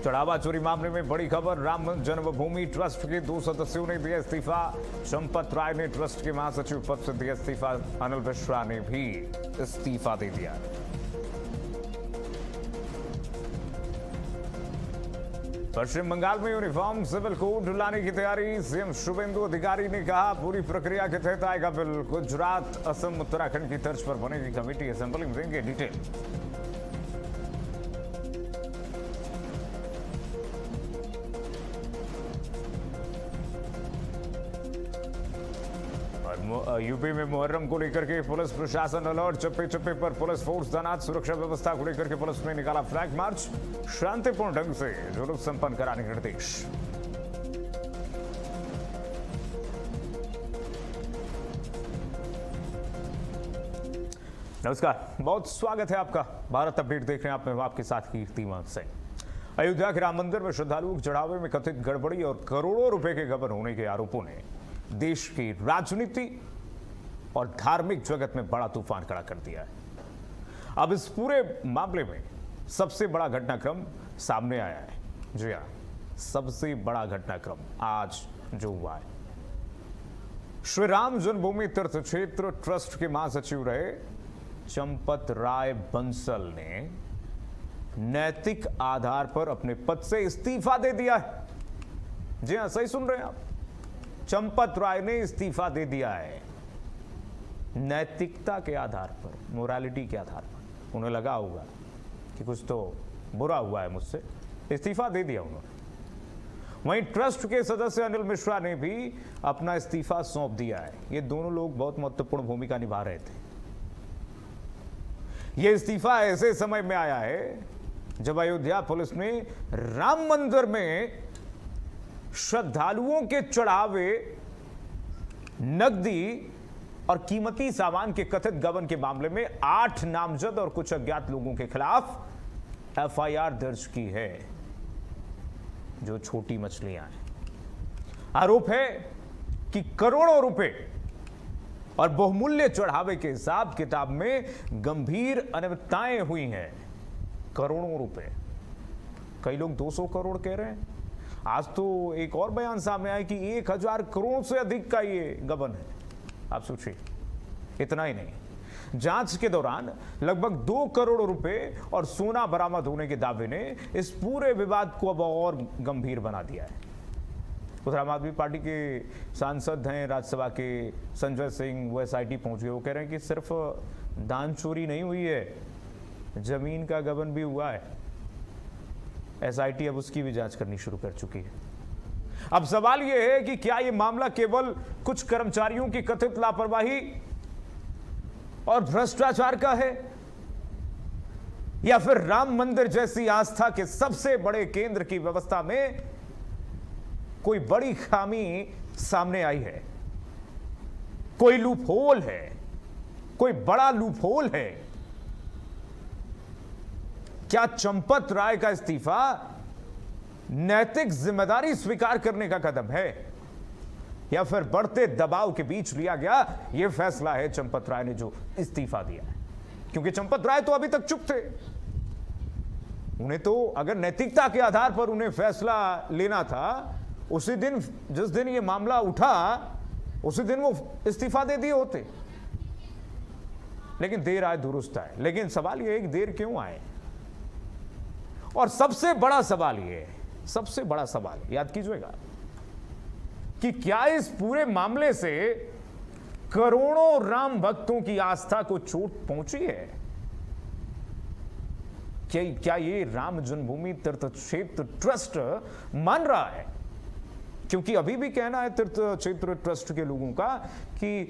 चढ़ावा चोरी मामले में बड़ी खबर, राम जन्मभूमि ट्रस्ट के 2 सदस्यों ने दिया इस्तीफा। चंपत राय ने ट्रस्ट के महासचिव पद से दिया इस्तीफा। अनिल मिश्रा ने भी इस्तीफा दे दिया। पश्चिम बंगाल में यूनिफॉर्म सिविल कोड लाने की तैयारी, सीएम शुभेंदु अधिकारी ने कहा पूरी प्रक्रिया के तहत आएगा बिल। गुजरात, असम, उत्तराखंड की तर्ज पर बनेगी कमेटी, असेंबली में देंगे डिटेल। यूपी में मुहर्रम को लेकर के पुलिस प्रशासन अलर्ट, चप्पे चप्पे पर पुलिस फोर्स तैनात। सुरक्षा व्यवस्था को लेकर के पुलिस ने निकाला फ्लैग मार्च, शांतिपूर्ण ढंग से जुलूस संपन्न कराने के निर्देश। नमस्कार, बहुत स्वागत है आपका। भारत अपडेट देख रहे हैं आप, मैं आपके साथ कीर्तिमान सिंह। अयोध्या के राम मंदिर में श्रद्धालुओं के चढ़ावे में कथित गड़बड़ी और करोड़ों रुपए के गबन होने के आरोपों ने देश की राजनीति और धार्मिक जगत में बड़ा तूफान खड़ा कर दिया है। अब इस पूरे मामले में सबसे बड़ा घटनाक्रम सामने आया है। जी हां, सबसे बड़ा घटनाक्रम आज जो हुआ है। श्री राम जन्मभूमि तीर्थ क्षेत्र ट्रस्ट के महासचिव रहे चंपत राय बंसल ने नैतिक आधार पर अपने पद से इस्तीफा दे दिया है। जी हां, सही सुन रहे हैं आप, चंपत राय ने इस्तीफा दे दिया है। नैतिकता के आधार पर, मोरालिटी के आधार पर उन्हें लगा होगा कि कुछ तो बुरा हुआ है मुझसे, इस्तीफा दे दिया उन्होंने। वहीं ट्रस्ट के सदस्य अनिल मिश्रा ने भी अपना इस्तीफा सौंप दिया है। ये दोनों लोग बहुत महत्वपूर्ण भूमिका निभा रहे थे। यह इस्तीफा ऐसे समय में आया है जब अयोध्या पुलिस ने राम मंदिर में श्रद्धालुओं के चढ़ावे, नकदी और कीमती सामान के कथित गबन के मामले में 8 नामजद और कुछ अज्ञात लोगों के खिलाफ एफआईआर दर्ज की है, जो छोटी मछलियां हैं। आरोप है कि करोड़ों रुपए और बहुमूल्य चढ़ावे के हिसाब किताब में गंभीर अनियमितताएं हुई हैं। करोड़ों रुपए, कई लोग 200 करोड़ कह रहे हैं। आज तो एक और बयान सामने आया कि 1000 करोड़ से अधिक का ये गबन है। आप सोचिए, इतना ही नहीं, जांच के दौरान लगभग 2 करोड़ रुपए और सोना बरामद होने के दावे ने इस पूरे विवाद को अब और गंभीर बना दिया है। उधर आम आदमी पार्टी के सांसद हैं राज्यसभा के संजय सिंह, वो एसआईटी पहुंच गए। वो कह रहे हैं कि सिर्फ दान चोरी नहीं हुई है, जमीन का गबन भी हुआ है। एसआईटी अब उसकी भी जांच करनी शुरू कर चुकी है। अब सवाल यह है कि क्या यह मामला केवल कुछ कर्मचारियों की कथित लापरवाही और भ्रष्टाचार का है, या फिर राम मंदिर जैसी आस्था के सबसे बड़े केंद्र की व्यवस्था में कोई बड़ी खामी सामने आई है, कोई लूप होल है, कोई बड़ा लूप होल है। क्या चंपत राय का इस्तीफा नैतिक जिम्मेदारी स्वीकार करने का कदम है, या फिर बढ़ते दबाव के बीच लिया गया यह फैसला है चंपत राय ने जो इस्तीफा दिया है? क्योंकि चंपत राय तो अभी तक चुप थे। उन्हें तो अगर नैतिकता के आधार पर उन्हें फैसला लेना था, उसी दिन, जिस दिन यह मामला उठा, उसी दिन वो इस्तीफा दे दिए होते। लेकिन देर आए दुरुस्त आए। लेकिन सवाल यह है कि देर क्यों आए? और सबसे बड़ा सवाल यह है, सबसे बड़ा सवाल याद कीजिएगा कि क्या इस पूरे मामले से करोड़ों राम भक्तों की आस्था को चोट पहुंची है? क्या ये राम जन्मभूमि तीर्थ क्षेत्र ट्रस्ट मान रहा है? क्योंकि अभी भी कहना है तीर्थ क्षेत्र ट्रस्ट के लोगों का कि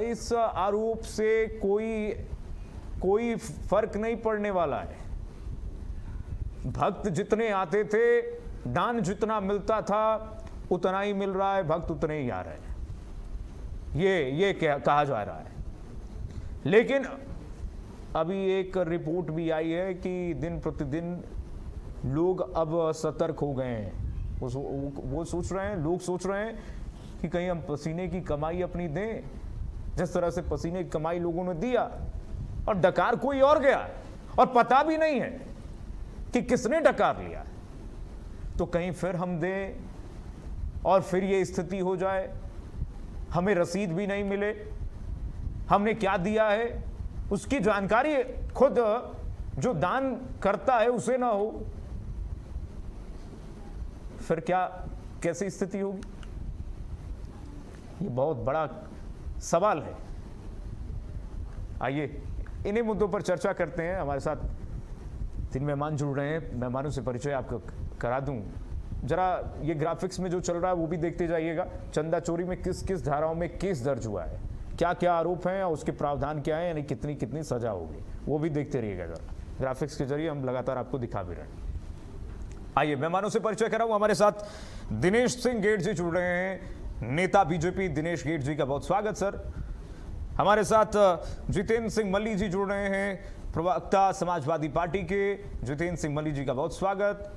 इस आरोप से कोई फर्क नहीं पड़ने वाला है। भक्त जितने आते थे, दान जितना मिलता था उतना ही मिल रहा है, भक्त उतने ही आ रहे हैं, ये कहा जा रहा है। लेकिन अभी एक रिपोर्ट भी आई है कि दिन प्रतिदिन लोग अब सतर्क हो गए हैं। वो सोच रहे हैं, लोग सोच रहे हैं कि कहीं हम पसीने की कमाई अपनी दें, जिस तरह से पसीने की कमाई लोगों ने दिया और डकार कोई और गया और पता भी नहीं है कि किसने डकार लिया। तो कहीं फिर हम दें और फिर ये स्थिति हो जाए, हमें रसीद भी नहीं मिले, हमने क्या दिया है उसकी जानकारी खुद जो दान करता है उसे ना हो, फिर क्या कैसी स्थिति होगी? ये बहुत बड़ा सवाल है। आइए इन्हीं मुद्दों पर चर्चा करते हैं। हमारे साथ 3 मेहमान जुड़ रहे हैं। मेहमानों से परिचय आपको करा दूं, जरा ये ग्राफिक्स में जो चल रहा है वो भी देखते जाइएगा। चंदा चोरी में किस किस धाराओं में केस दर्ज हुआ है, क्या क्या आरोप हैं और उसके प्रावधान क्या है, यानी कितनी कितनी सजा होगी, वो भी देखते रहिएगा। जरा ग्राफिक्स के जरिए हम लगातार आपको दिखा भी रहे हैं। आइए मेहमानों से परिचय कराऊं। हमारे साथ दिनेश सिंह गेट जी जुड़ रहे हैं, नेता बीजेपी दिनेश गेट जी का बहुत स्वागत सर। हमारे साथ जितेंद्र सिंह मल्ली जी जुड़ रहे हैं, प्रवक्ता समाजवादी पार्टी के जितेंद्र सिंह मल्ली जी का बहुत स्वागत।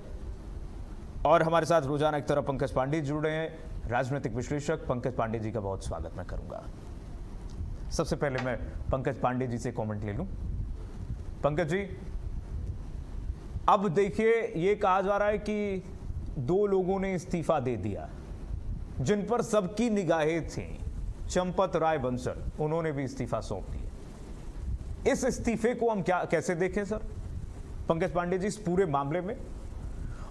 और हमारे साथ रोजाना एक तरफ पंकज पांडे जुड़ रहे हैं, राजनीतिक विश्लेषक पंकज पांडे जी का बहुत स्वागत मैं करूंगा। सबसे पहले मैं पंकज पांडे जी से कमेंट ले लूं। पंकज जी, अब देखिए ये कहा जा रहा है कि 2 लोगों ने इस्तीफा दे दिया जिन पर सबकी निगाहें थी, चंपत राय बंसल, उन्होंने भी इस्तीफा सौंप दिया। इस इस्तीफे को हम कैसे देखें सर पंकज पांडे जी, इस पूरे मामले में?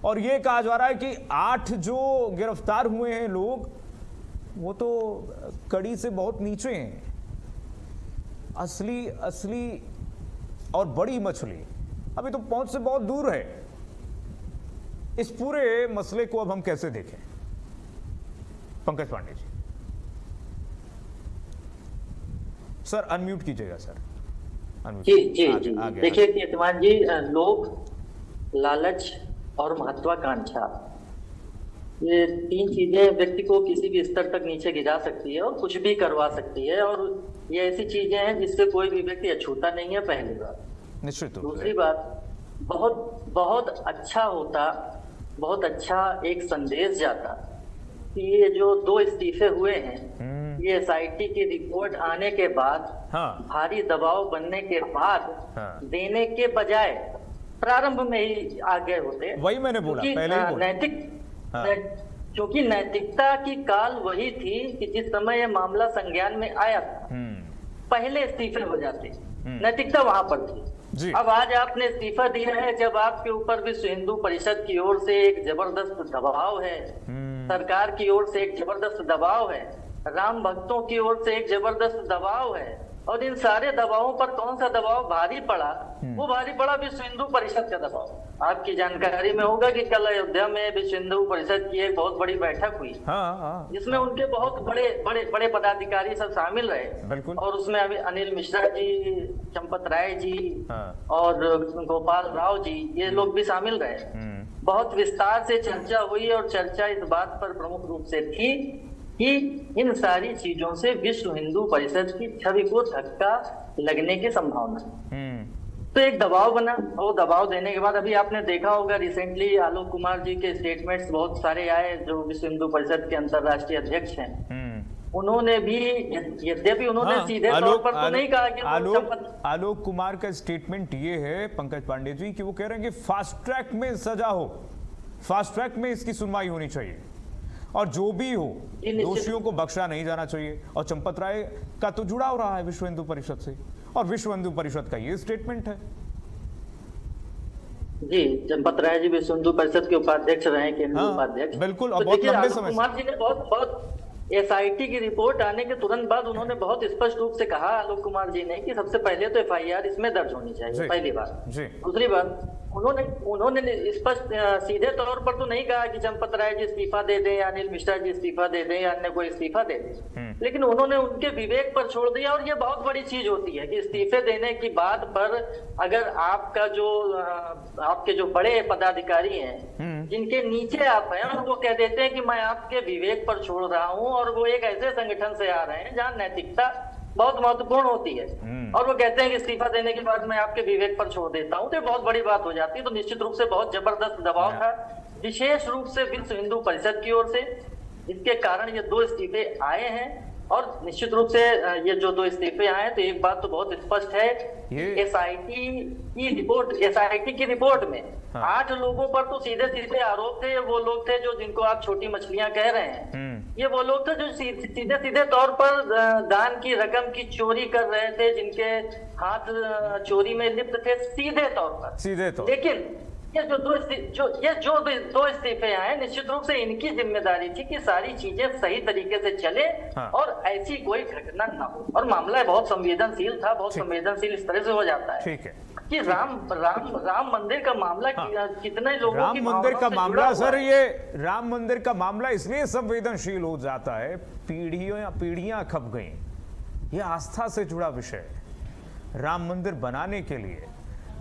और यह कहा जा रहा है कि 8 जो गिरफ्तार हुए हैं लोग, वो तो कड़ी से बहुत नीचे हैं, असली और बड़ी मछली अभी तो पहुंच से बहुत दूर है। इस पूरे मसले को अब हम कैसे देखें पंकज पांडे जी? सर अनम्यूट कीजिएगा सर। जी जी जी देखिए कीर्तिमान जी, लोभ, लालच और महत्वाकांक्षा, ये 3 चीजें व्यक्ति को किसी भी स्तर तक नीचे गिरा सकती है और कुछ भी करवा सकती है। और ये ऐसी चीजें हैं जिससे कोई भी व्यक्ति अछूता नहीं है, पहली बात। निश्चित। दूसरी बात, बहुत अच्छा होता, बहुत अच्छा एक संदेश जाता कि ये जो 2 इस्तीफे हुए हैं, ये एसआईटी की रिपोर्ट आने के बाद, भारी दबाव बनने के बाद देने के बजाय प्रारंभ में ही आ गए होते। वही मैंने बोला पहले ही बोला। क्योंकि नैतिकता की काल वही थी कि जिस समय ये मामला संज्ञान में आया था, पहले इस्तीफे हो जाते, नैतिकता वहां पर थी। अब आज आपने इस्तीफा दिया है जब आपके ऊपर विश्व हिंदू परिषद की ओर से एक जबरदस्त दबाव है, सरकार की ओर से एक जबरदस्त दबाव है, राम भक्तों की ओर से एक जबरदस्त दबाव है, और इन सारे दबावों पर कौन सा दबाव भारी पड़ा? वो भारी पड़ा विश्व हिंदू परिषद का दबाव। आपकी जानकारी में होगा कि कल अयोध्या में विश्व हिंदू परिषद की एक बहुत बड़ी बैठक हुई, जिसमें उनके बहुत बड़े पदाधिकारी सब शामिल रहे, और उसमें अभी अनिल मिश्रा जी, चंपत राय जी और गोपाल राव जी, ये लोग भी शामिल रहे। बहुत विस्तार से चर्चा हुई और चर्चा इस बात पर प्रमुख रूप से थी कि इन सारी चीजों से विश्व हिंदू परिषद की छवि को धक्का लगने की संभावना। तो एक दबाव बना, और दबाव देने के बाद अभी आपने देखा होगा रिसेंटली आलोक कुमार जी के स्टेटमेंट्स बहुत सारे आए, जो विश्व हिंदू परिषद के अंतर्राष्ट्रीय अध्यक्ष हैं। उन्होंने भी, यद्यपि उन्होंने सीधे तौर पर तो नहीं कहा कि आलोक कुमार का स्टेटमेंट ये है पंकज पांडे जी कि वो कह रहे हैं कि फास्ट ट्रैक में सजा हो, फास्ट ट्रैक में इसकी सुनवाई होनी चाहिए, और जो भी हो दोषियों को बख्शा नहीं जाना चाहिए। और चंपत राय का तो जुड़ाव रहा है विश्व हिंदू परिषद से, और विश्व हिंदू परिषद का ये स्टेटमेंट है। जी, चंपत राय जी विश्व हिंदू परिषद के उपाध्यक्ष रहे, केंद्रीय उपाध्यक्ष। बिल्कुल, और बहुत लंबे समय से। कुमार जी ने बहुत एसआईटी की रिपोर्ट आने के तुरंत बाद उन्होंने बहुत स्पष्ट रूप से कहा, आलोक कुमार जी ने, कि सबसे पहले तो एफआईआर इसमें दर्ज होनी चाहिए, पहली बात। दूसरी बात, उन्होंने स्पष्ट सीधे तौर पर तो नहीं कहा कि चंपत राय जी इस्तीफा दे दें या अनिल मिश्रा जी इस्तीफा दे दें या अन्य कोई इस्तीफा दे दें, लेकिन उन्होंने उनके विवेक पर छोड़ दिया। और ये बहुत बड़ी चीज होती है कि इस्तीफे देने की बात पर अगर आपके जो बड़े पदाधिकारी हैं, जिनके नीचे आप हैं, और वो कह देते हैं कि मैं आपके विवेक पर छोड़ रहा हूँ, और वो एक ऐसे संगठन से आ रहे हैं जहाँ नैतिकता बहुत महत्वपूर्ण होती है, और वो कहते हैं कि इस्तीफा देने के बाद मैं आपके विवेक पर छोड़ देता हूं, तो बहुत बड़ी बात हो जाती है। तो निश्चित रूप से बहुत जबरदस्त दबाव था, विशेष रूप से विश्व हिंदू परिषद की ओर से। इसके कारण ये 2 इस्तीफे आए हैं, और निश्चित रूप से ये जो दो इस्तीफे आए हैं, तो एक बात तो बहुत स्पष्ट है, एसआईटी की रिपोर्ट में 8 लोगों पर तो सीधे सीधे आरोप थे। वो लोग थे जो जिनको आप छोटी मछलियां कह रहे हैं, ये वो लोग थे जो सीधे सीधे तौर पर दान की रकम की चोरी कर रहे थे, जिनके हाथ चोरी में लिप्त थे सीधे तौर पर। लेकिन ये जो दो इस्तीफे आए, निश्चित रूप से इनकी जिम्मेदारी थी कि सारी चीजें सही तरीके से चले और ऐसी कोई घटना ना हो। और मामला बहुत संवेदनशील था, बहुत संवेदनशील इस तरह से हो जाता है कि राम मंदिर का मामला कितने लोगों राम मंदिर का मामला सर, ये राम मंदिर का मामला इसलिए संवेदनशील हो जाता है, पीढ़ियां खप गई। ये आस्था से जुड़ा विषय है। राम मंदिर बनाने के लिए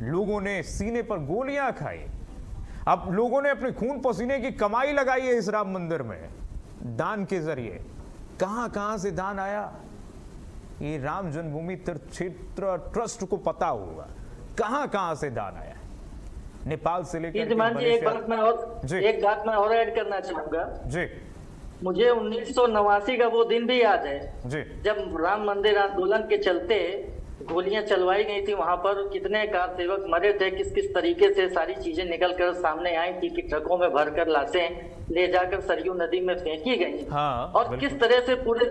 लोगों ने सीने पर गोलियां खाई। अब लोगों ने अपने खून पसीने की कमाई लगाई है इस राम मंदिर में दान के जरिए। कहां से दान आया, ये राम जन्मभूमि तीर्थ क्षेत्र ट्रस्ट को पता होगा कहां से दान आया। नेपाल से लेकर एक बात मैं और ऐड करना चाहूंगा जी। मुझे 1989 का वो दिन भी याद है जी, जब राम मंदिर आंदोलन के चलते गोलियां चलवाई गई थी। वहां पर कितने कार सेवक मरे थे, किस किस तरीके से सारी चीजें निकल कर सामने आई थी कि ट्रकों में भरकर लाशें ले जाकर सरयू नदी में फेंकी गई। और किस तरह से पूरे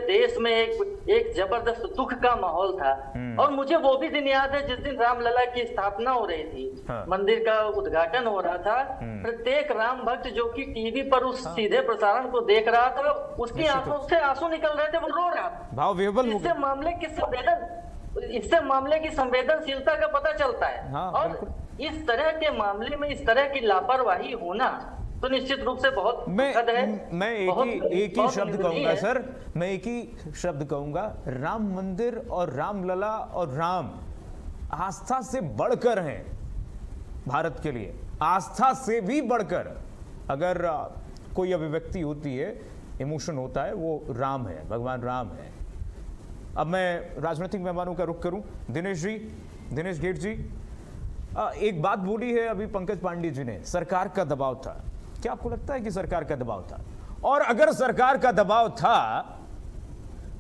देश में एक जबरदस्त दुख का माहौल था। और मुझे वो भी दिन याद है जिस दिन रामलला की स्थापना हो रही थी, मंदिर का उद्घाटन हो रहा था। प्रत्येक राम भक्त जो कि टीवी पर उस सीधे प्रसारण को देख रहा था, उसकी आंखों से आंसू निकल रहे थे, वो रो रहा था। इससे मामले की संवेदनशीलता का पता चलता है। और इस तरह के मामले में इस तरह की लापरवाही होना तो निश्चित रूप से बहुत दुखद है। मैं एक ही शब्द कहूंगा सर, मैं एक ही शब्द कहूंगा, राम मंदिर और रामलला और राम आस्था से बढ़कर हैं भारत के लिए। आस्था से भी बढ़कर अगर कोई अभिव्यक्ति होती है, इमोशन होता है, वो राम है, भगवान राम है। अब मैं राजनीतिक मेहमानों का रुख करूं। दिनेश गेट जी, एक बात बोली है अभी पंकज पांडे जी ने, सरकार का दबाव था। क्या आपको लगता है कि सरकार का दबाव था? और अगर सरकार का दबाव था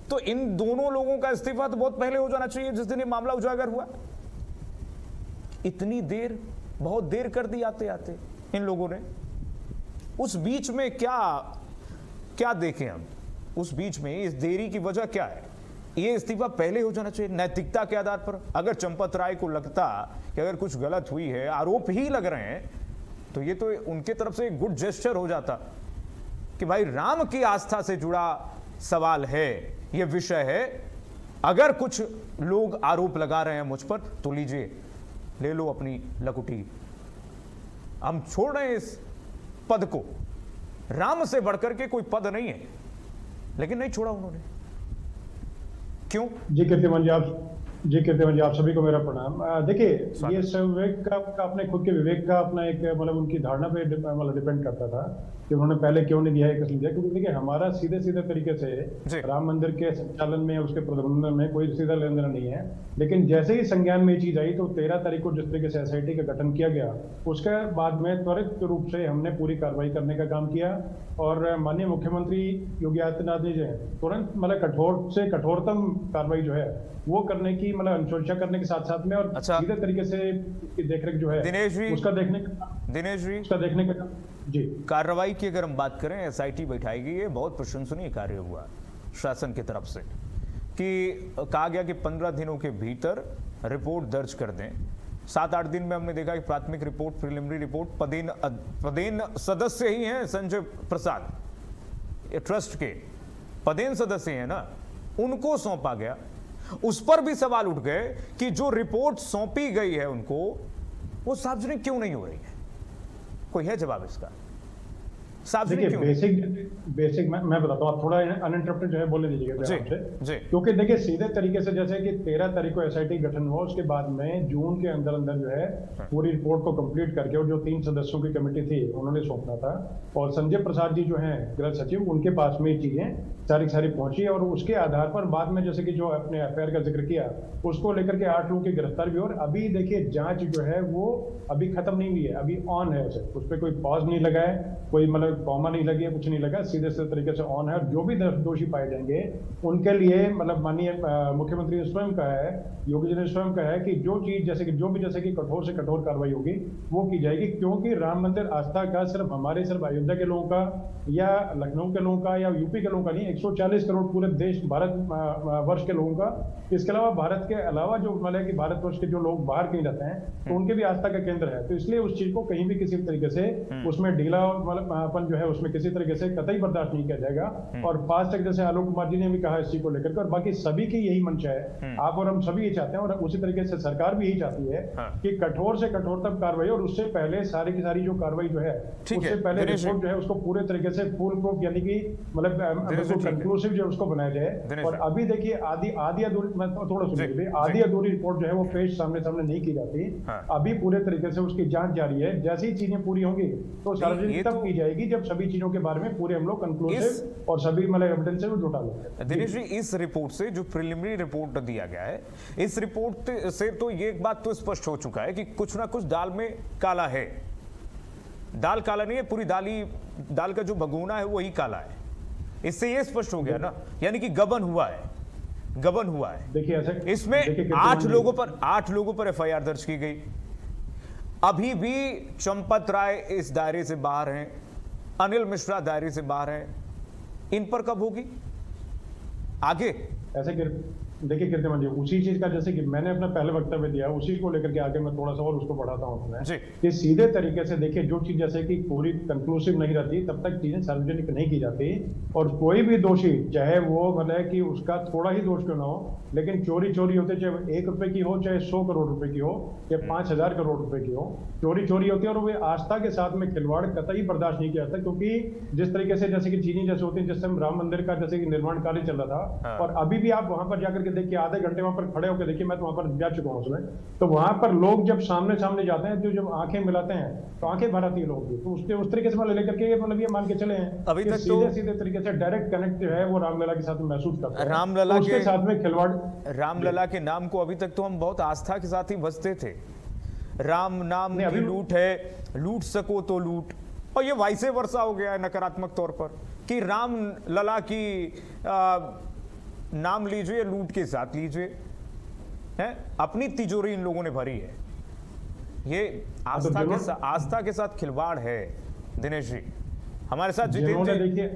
तो इन दोनों लोगों का इस्तीफा तो बहुत पहले हो जाना चाहिए जिस दिन ये मामला उजागर हुआ। इतनी देर, बहुत देर कर दी आते आते इन लोगों ने। उस बीच में क्या देखें हम? उस बीच में इस देरी की वजह क्या है? ये इस्तीफा पहले हो जाना चाहिए नैतिकता के आधार पर। अगर चंपत राय को लगता कि अगर कुछ गलत हुई है, आरोप ही लग रहे हैं, तो ये तो उनके तरफ से एक गुड जेस्चर हो जाता कि भाई राम की आस्था से जुड़ा सवाल है, ये विषय है। अगर कुछ लोग आरोप लगा रहे हैं मुझ पर, तो लीजिए, ले लो अपनी लकुटी, हम छोड़ रहे हैं इस पद को। राम से बढ़कर के कोई पद नहीं है, लेकिन नहीं छोड़ा उन्होंने। क्यों? जी कीर्तिमान जी, आप सभी को मेरा प्रणाम। देखिए, ये विवेक का अपने खुद के विवेक का अपना एक मतलब उनकी धारणा पे मतलब डिपेंड करता था कि उन्होंने पहले क्यों नहीं दिया है, किस दिया। क्योंकि देखिए, हमारा सीधे तरीके से राम मंदिर के संचालन में, उसके प्रबंधन में कोई सीधा लेन देन नहीं है। लेकिन जैसे ही संज्ञान में ये चीज आई, तो 13 तारीख को जिस तरीके से एसआईटी का गठन किया गया, उसके बाद में त्वरित रूप से हमने पूरी कार्रवाई करने का काम किया। और माननीय मुख्यमंत्री योगी आदित्यनाथ जी ने तुरंत मतलब कठोर से कठोरतम कार्रवाई जो है वो करने की, मतलब अनुशंसा करने के साथ में, और सीधे तरीके से इसकी देखरेख जो है उसका देखने का जी। कार्रवाई की अगर हम बात करें, एसआईटी बैठाई गई है, बहुत प्रशंसनीय कार्य हुआ शासन की तरफ से कि कहा गया कि 15 दिनों के भीतर रिपोर्ट दर्ज कर दें। 7-8 दिन में हमने देखा कि प्राथमिक रिपोर्ट, प्रिलिमिनरी रिपोर्ट, पदेन सदस्य ही हैं संजय प्रसाद, ट्रस्ट के पदेन सदस्य हैं ना, उनको सौंपा गया। उस पर भी सवाल उठ गए कि जो रिपोर्ट सौंपी गई है उनको, वो सार्वजनिक क्यों नहीं हो रही है? कोई है जवाब इसका? देखिए, बेसिक मैं बताता हूँ, आप थोड़ा अनइंटरप्टेड जो है बोलने दीजिएगा। क्योंकि देखिए, सीधे तरीके से जैसे कि 13 तारीख को एसआईटी गठन हुआ, उसके बाद में जून के अंदर जो है पूरी रिपोर्ट को कंप्लीट करके, और जो 3 सदस्यों की कमेटी थी उन्होंने सौंपना था, और संजय प्रसाद जी जो हैं गृह सचिव, उनके पास में ये चीजें सारी पहुंची। और उसके आधार पर बाद में जैसे कि जो अपने एफआईआर का जिक्र किया, उसको लेकर के 8 लोगों की गिरफ्तार भी। और अभी देखिए, जांच जो है वो अभी खत्म नहीं हुई है, अभी ऑन है। उस पर कोई पॉज नहीं लगा है, कोई मतलब कॉमा नहीं लगी है, कुछ नहीं लगा, सीधे सीधे तरीके से ऑन है, और जो भी दोषी पाए जाएंगे उनके लिए मतलब माननीय मुख्यमंत्री ने स्वयं कहा है, योगी जी ने स्वयं कहा है कि जो चीज जैसे कि कठोर से कठोर कार्रवाई होगी वो की जाएगी, क्योंकि राम मंदिर आस्था का सिर्फ अयोध्या के लोगों का या लखनऊ के लोगों का या यूपी के लोगों का नहीं, 140 करोड़ पूरे देश भारत वर्ष के लोगों का, इसके अलावा भारत के अलावा जो मतलब कि भारतवर्ष के जो लोग बाहर कहीं रहते हैं तो उनके भी आस्था का केंद्र है। तो इसलिए उस चीज को कहीं भी किसी भी तरीके से उसमें ढीला मतलब अपन जो है उसमें किसी तरीके से कतई बर्दाश्त नहीं किया जाएगा। और फास्ट ट्रैक जैसे आलोक कुमार जी ने भी कहा इस चीज को लेकर के, और बाकी सभी की यही मंशा है, आप और हम सभी ये चाहते हैं, और उसी तरीके से सरकार भी यही चाहती है कि कठोर से कठोरतम कार्रवाई, और उससे पहले सारी की सारी जो कार्रवाई जो है उससे पहले रिपोर्ट जो है उसको पूरे तरीके से फुल प्रूफ यानी कि मतलब कंक्लूसिव जो उसको बनाया जाए। और अभी देखिए आधी अधूरी, मैं थोड़ा सुनिए, आधी अधूरी रिपोर्ट जो है वो पेश सामने नहीं की जाती, अभी पूरे तरीके से उसकी जांच जारी है। जैसी चीजें पूरी होंगी तो सार्वजनिक तब की जाएगी जब सभी चीजों के बारे में पूरे हम लोग कंक्लूसिव और सभी मतलब एविडेंस से जुटा लेंगे। दिनेश जी, इस रिपोर्ट से जो प्रिलिमिनरी रिपोर्ट दिया गया है, इस रिपोर्ट से तो ये एक बात तो स्पष्ट हो चुका है कि कुछ ना कुछ दाल में काला है। दाल काला नहीं है, पूरी दाल का जो भगोना है वही काला है। इससे ये स्पष्ट हो गया ना, यानी कि गबन हुआ है। देखिए इसमें 8 लोगों पर एफआईआर दर्ज की गई। अभी भी चंपत राय इस दायरे से बाहर हैं, अनिल मिश्रा दायरे से बाहर हैं। इन पर कब होगी आगे? देखिए कीर्तिमान जी, उसी चीज का जैसे कि मैंने अपना पहले वक्तव्य दिया, उसी को लेकर के आगे मैं थोड़ा सा और उसको बढ़ाता हूं उसमें कि सीधे तरीके से देखिए जो चीज जैसे कि पूरी कंक्लूसिव नहीं रहती तब तक चीजें सार्वजनिक नहीं की जाती। और कोई भी दोषी चाहे वो मतलब कि उसका थोड़ा ही दोष क्यों ना हो, लेकिन चोरी होते चाहे 1 रुपए की हो, चाहे 100 करोड़ रुपए की हो, या 5000 करोड़ रुपए की हो, चोरी होती है। और वे आस्था के साथ में खिलवाड़ कतई बर्दाश्त नहीं किया जाता, क्योंकि जिस तरीके से जैसे कि चीनी जैसे होती है, जिस समय राम मंदिर का जैसे कि निर्माण कार्य चल रहा था, और अभी भी आप वहां पर जाकर देखिए, आधे घंटे वहां पर खड़े होकर देखिए, मैं तो वहां पर जा चुका हूं उसमें, तो वहां पर लोग जब सामने जाते हैं तो जब आंखें मिलाते हैं तो आंखें भर आती है लोगों की। तो उस तरीके से मतलब लेकर के मतलब ये मान के चले हैं अभी तक सीधे तरीके से डायरेक्ट कनेक्ट जो है वो रामलला के साथ महसूस करते हैं, रामलला के साथ में खिलवाड़। रामलला के नाम को अभी तक तो हम बहुत आस्था के साथ ही बसते थे। राम नाम की लूट है, लूट सको तो लूट, और ये वाइसे वर्षा हो गया है नकारात्मक तौर पर कि राम लला की नाम लीजिए, लूट के साथ लीजिए, है अपनी तिजोरी इन लोगों ने भरी है। ये आस्था के साथ खिलवाड़ है। दिनेश जी हमारे साथ जितेंद्र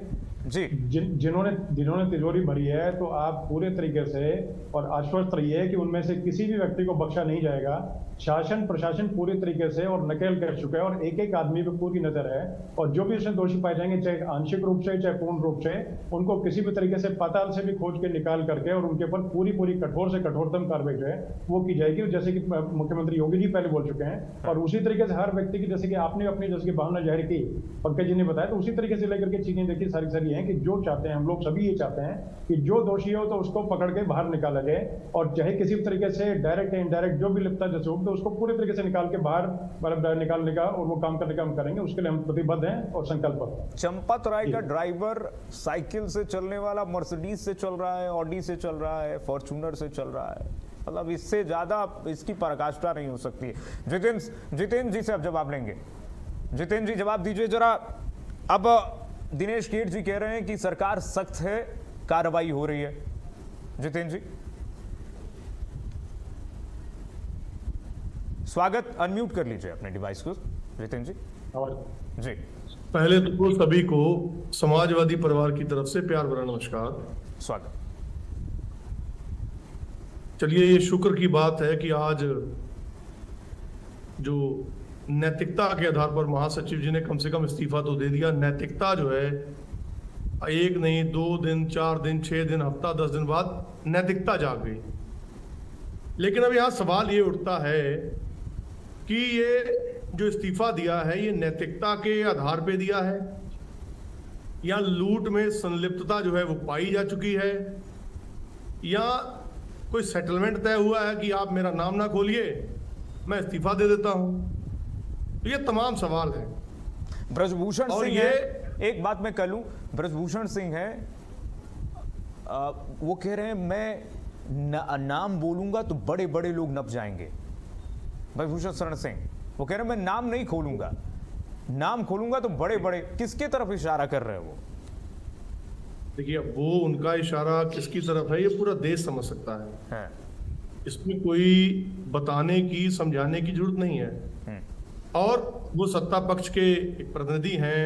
जी, जिन्होंने तिजोरी भरी है, तो आप पूरे तरीके से और आश्वस्त रहिए कि उनमें से किसी भी व्यक्ति को बख्शा नहीं जाएगा। शासन प्रशासन पूरी तरीके से और नकेल कर चुका है, और एक आदमी पे पूरी नजर है, और जो भी उसमें दोषी पाए जाएंगे, चाहे आंशिक रूप से चाहे पूर्ण रूप से, उनको किसी भी तरीके से पाताल से भी खोज के निकाल करके और उनके ऊपर पूरी कठोर से कठोरतम कार्रवाई जो है वो की जाएगी, जैसे कि मुख्यमंत्री योगी जी पहले बोल चुके हैं। और उसी तरीके से हर व्यक्ति की जैसे कि आपने अपनी जैसे कि भावना जाहिर की, पंकज जी ने बताया, तो उसी तरीके से लेकर के चीजें देखिए सारी हैं कि जो चाहते हैं हम लोग सभी ये चाहते हैं कि जो दोषी हो तो उसको पकड़ के बाहर निकाला जाए, और चाहे किसी भी तरीके से डायरेक्ट या इनडायरेक्ट जो भी लिप्तता जैसे हो, तो उसको पूरे तरीके से निकाल के बाहर मतलब निकालने का और वो काम करने का हम करेंगे। उसके लिए हम प्रतिबद्ध हैं और संकल्प हैं। चंपत राय का ड्राइवर साइकिल से चलने वाला मर्सिडीज से चल रहा है, ऑडी से चल रहा है, फॉर्च्यूनर से चल रहा है, मतलब इससे ज्यादा इसकी पराकाष्ठा नहीं हो सकती है। जितेंद्र जी से अब जवाब लेंगे। जितेंद्र जी जवाब दीजिए जरा। अब दिनेश केट जी कह रहे हैं कि सरकार सख्त है, कार्रवाई हो रही है। जितेंद्र जी स्वागत, अनम्यूट कर लीजिए अपने डिवाइस को। जितेंद्र जी जी पहले तो सभी को समाजवादी परिवार की तरफ से प्यार भरा नमस्कार, स्वागत। चलिए, ये शुक्र की बात है कि आज जो नैतिकता के आधार पर महासचिव जी ने कम से कम इस्तीफा तो दे दिया। नैतिकता जो है 1 नहीं 2 दिन 4 दिन 6 दिन हफ्ता 10 दिन बाद नैतिकता जाग गई। लेकिन अब यहाँ सवाल ये उठता है कि ये जो इस्तीफा दिया है ये नैतिकता के आधार पे दिया है या लूट में संलिप्तता जो है वो पाई जा चुकी है, या कोई सेटलमेंट तय हुआ है कि आप मेरा नाम ना खोलिए, मैं इस्तीफा दे देता हूं। तो ये तमाम सवाल है। ब्रजभूषण सिंह है, एक बात मैं कह लूं, ब्रजभूषण सिंह है, वो कह रहे हैं मैं नाम बोलूंगा तो बड़े बड़े लोग नप जाएंगे। ब्रजभूषण शरण सिंह वो कह रहे हैं मैं नाम नहीं खोलूंगा, नाम खोलूंगा तो बड़े बड़े, किसके तरफ इशारा कर रहे हैं वो? देखिए, अब वो उनका इशारा किसकी तरफ है ये पूरा देश समझ सकता है। इसमें कोई बताने की, समझाने की जरूरत नहीं है। और वो सत्ता पक्ष के एक प्रतिनिधि हैं,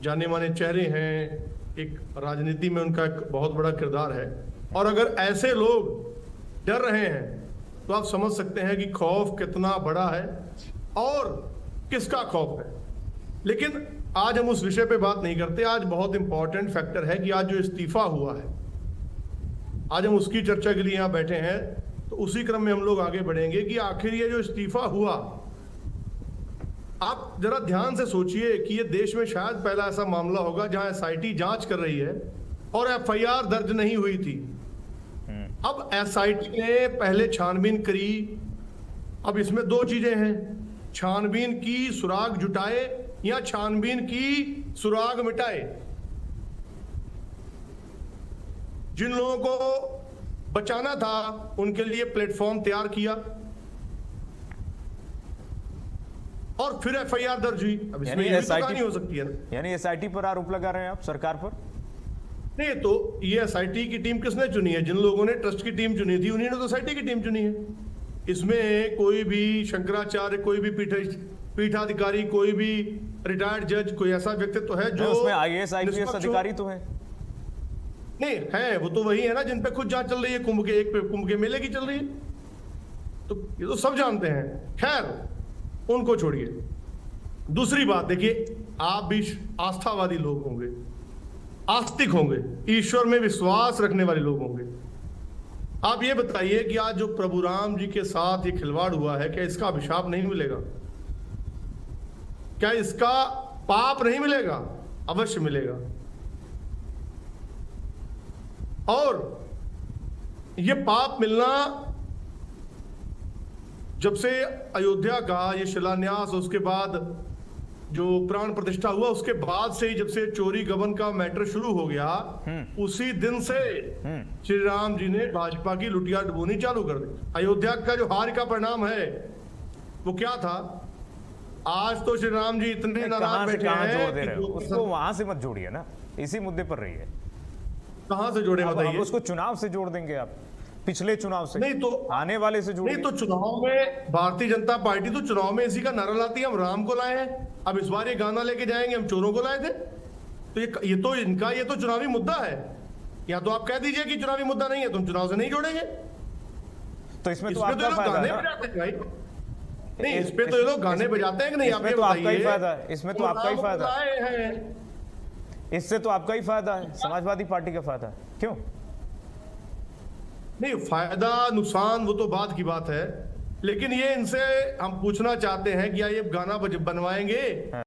जाने माने चेहरे हैं, एक राजनीति में उनका एक बहुत बड़ा किरदार है। और अगर ऐसे लोग डर रहे हैं तो आप समझ सकते हैं कि खौफ कितना बड़ा है और किसका खौफ है। लेकिन आज हम उस विषय पे बात नहीं करते। आज बहुत इंपॉर्टेंट फैक्टर है कि आज जो इस्तीफा हुआ है, आज हम उसकी चर्चा के लिए यहाँ बैठे हैं। तो उसी क्रम में हम लोग आगे बढ़ेंगे कि आखिर ये जो इस्तीफा हुआ, आप जरा ध्यान से सोचिए कि ये देश में शायद पहला ऐसा मामला होगा जहां एसआईटी जांच कर रही है और एफआईआर दर्ज नहीं हुई थी। अब एसआईटी ने पहले छानबीन करी। अब इसमें दो चीजें हैं, छानबीन की सुराग जुटाए या छानबीन की सुराग मिटाए। जिन लोगों को बचाना था उनके लिए प्लेटफॉर्म तैयार किया और फिर एफआईआर दर्ज हुई। अब इसमें ये तो कहानी हो सकती है ना। यानी एसआईटी पर आरोप लगा रहे हैं आप सरकार पर? नहीं, तो ये एसआईटी की टीम किसने चुनी है? जिन लोगों ने ट्रस्ट की टीम चुनी थी उन्हीं ने तो एसआईटी की टीम चुनी है। इसमें कोई भी शंकराचार्य, कोई भी पीठाधिकारी, कोई भी रिटायर्ड जज, कोई ऐसा व्यक्तित्व है जो उसमें आईएएस आईपीएस अधिकारी तो है? नहीं है, वो तो वही है ना जिन पे खुद जांच चल रही है। कुंभ के एक पे कुंभ के मेले की चल रही है, तो ये तो सब जानते हैं। खैर उनको छोड़िए। दूसरी बात देखिए, आप भी आस्थावादी लोग होंगे, आस्तिक होंगे, ईश्वर में विश्वास रखने वाले लोग होंगे। आप ये बताइए कि आज जो प्रभु राम जी के साथ ये खिलवाड़ हुआ है, क्या इसका अभिशाप नहीं मिलेगा? क्या इसका पाप नहीं मिलेगा? अवश्य मिलेगा। और ये पाप मिलना, जब से अयोध्या का ये शिलान्यास, उसके बाद जो प्राण प्रतिष्ठा हुआ, उसके बाद से ही जब से चोरी गबन का मैटर शुरू हो गया, उसी दिन से श्री राम जी ने भाजपा की लुटिया डुबोनी चालू कर दी। अयोध्या का जो हार का परिणाम है वो क्या था? आज तो श्री राम जी इतने नाराज बैठे हैं। उसको वहां से मत जोड़िए ना, इसी मुद्दे पर रहिए। कहां से जोड़े बताइए? उसको चुनाव से जोड़ देंगे आप, पिछले चुनाव से नहीं, तो आने वाले से जोड़िए। नहीं तो चुनाव में भारतीय जनता पार्टी तो चुनाव में इसी का नारा लाती है, हम राम को लाए हैं। अब इस बार ये गाना लेके जाएंगे, हम चोरों को लाए थे। तो ये तो इनका ये तो चुनावी मुद्दा है। या तो आप कह दीजिए कि चुनावी मुद्दा नहीं है, तुम चुनाव से नहीं जोड़ेंगे। तो इसमें तो आपका फायदा है भाई। नहीं, इस पे तो ये लोग गाने बजाते हैं कि नहीं? इसमें तो आपका ही फायदा है, इसमें तो आपका ही फायदा है, इससे तो आपका ही फायदा है, समाजवादी पार्टी का फायदा है। क्यों नहीं? फायदा नुकसान वो तो बात की बात है, लेकिन ये इनसे हम पूछना चाहते हैं कि क्या ये गाना बनवाएंगे?